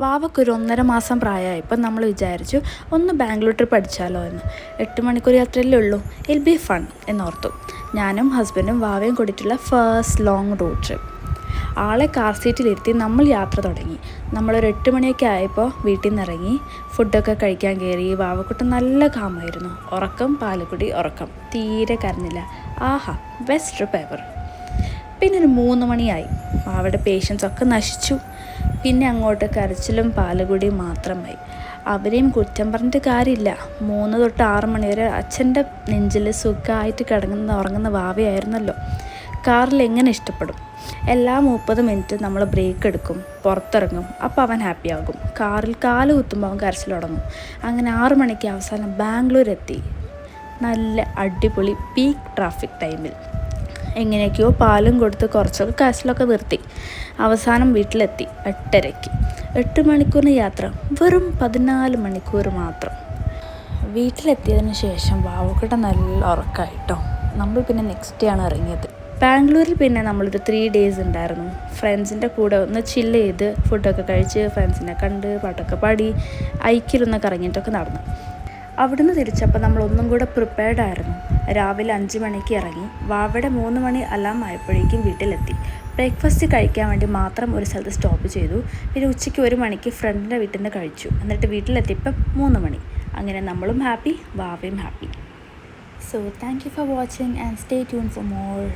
വാവക്കൊരു 1.5 മാസം പ്രായമായപ്പോൾ നമ്മൾ വിചാരിച്ചു ഒന്ന് ബാംഗ്ലൂർ ട്രിപ്പ് അടിച്ചാലോ എന്ന്. 8 മണിക്കൂർ യാത്രയല്ലേ ഉള്ളൂ, ഇൽ ബി ഫൺ എന്നോർത്തു. ഞാനും ഹസ്ബൻഡും വാവയും കൂടിയിട്ടുള്ള ഫസ്റ്റ് ലോങ് റോഡ് ട്രിപ്പ്. ആളെ കാർ സീറ്റിലിരുത്തി നമ്മൾ യാത്ര തുടങ്ങി. നമ്മളൊരു 8 മണിയൊക്കെ ആയപ്പോൾ വീട്ടിൽ നിന്ന് ഇറങ്ങി ഫുഡൊക്കെ കഴിക്കാൻ കയറി. വാവക്കുട്ടൻ നല്ല കാമായിരുന്നു. ഉറക്കം, പാലുകുടി, ഉറക്കം, തീരെ കരഞ്ഞില്ല. ആഹാ, ബെസ്റ്റ് ട്രിപ്പ് എവർ. പിന്നെ ഒരു 3 മണിയായി. വാവയുടെ പേഷ്യൻസ് ഒക്കെ നശിച്ചു. പിന്നെ അങ്ങോട്ട് കരച്ചിലും പാലുകുടിയും മാത്രമായി. അവരെയും കുറ്റം പറഞ്ഞിട്ട് കാര്യമില്ല. 3 തൊട്ട് 6 മണി വരെ അച്ഛൻ്റെ നെഞ്ചിൽ സുഖമായിട്ട് ഉറങ്ങുന്ന വാവയായിരുന്നല്ലോ. കാറിൽ എങ്ങനെ ഇഷ്ടപ്പെടും. എല്ലാ 30 മിനിറ്റ് നമ്മൾ ബ്രേക്ക് എടുക്കും, പുറത്തിറങ്ങും. അപ്പോൾ അവൻ ഹാപ്പി ആകും. കാറിൽ കാല് കുത്തുമ്പോൾ അവൻ കരച്ചിൽ തുടങ്ങും. അങ്ങനെ 6 മണിക്ക് അവസാനം ബാംഗ്ലൂർ എത്തി. നല്ല അടിപൊളി പീക്ക് ട്രാഫിക് ടൈമിൽ എങ്ങനെയൊക്കെയോ പാലും കൊടുത്ത് കുറച്ചൊക്കെ കരച്ചിലൊക്കെ നിർത്തി. അവസാനം വീട്ടിലെത്തി 8:30-ക്ക്. 8 മണിക്കൂറിന് യാത്ര വെറും 14 മണിക്കൂർ മാത്രം. വീട്ടിലെത്തിയതിന് ശേഷം വാവക്കുട്ടൻ നല്ല ഉറക്കമായിട്ടോ. നമ്മൾ പിന്നെ നെക്സ്റ്റ് ഡേ ആണ് ഇറങ്ങിയത്. ബാംഗ്ലൂരിൽ പിന്നെ നമ്മളൊരു 3 ഡേയ്സ് ഉണ്ടായിരുന്നു. ഫ്രണ്ട്സിൻ്റെ കൂടെ ഒന്ന് ചില്ല് ചെയ്ത് ഫുഡൊക്കെ കഴിച്ച് ഫ്രണ്ട്സിനെ കണ്ട് പാട്ടൊക്കെ പാടി ഐക്കിലൊന്ന് കറങ്ങിയിട്ടൊക്കെ നടന്നു. അവിടുന്ന് തിരിച്ചപ്പോൾ നമ്മളൊന്നും കൂടെ പ്രിപ്പയർഡ് ആയിരുന്നു. രാവിലെ 5 മണിക്ക് ഇറങ്ങി. വാവയുടെ 3 മണി അലാം ആയപ്പോഴേക്കും വീട്ടിലെത്തി. ബ്രേക്ക്ഫാസ്റ്റ് കഴിക്കാൻ വേണ്ടി മാത്രം ഒരു സ്ഥലത്ത് സ്റ്റോപ്പ് ചെയ്തു. പിന്നെ ഉച്ചയ്ക്ക് 1 മണിക്ക് ഫ്രണ്ടിൻ്റെ വീട്ടിൽ നിന്ന് കഴിച്ചു. എന്നിട്ട് വീട്ടിലെത്തിയപ്പം 3 മണി. അങ്ങനെ നമ്മളും ഹാപ്പി, വാവയും happy. So thank you for watching and stay tuned for more.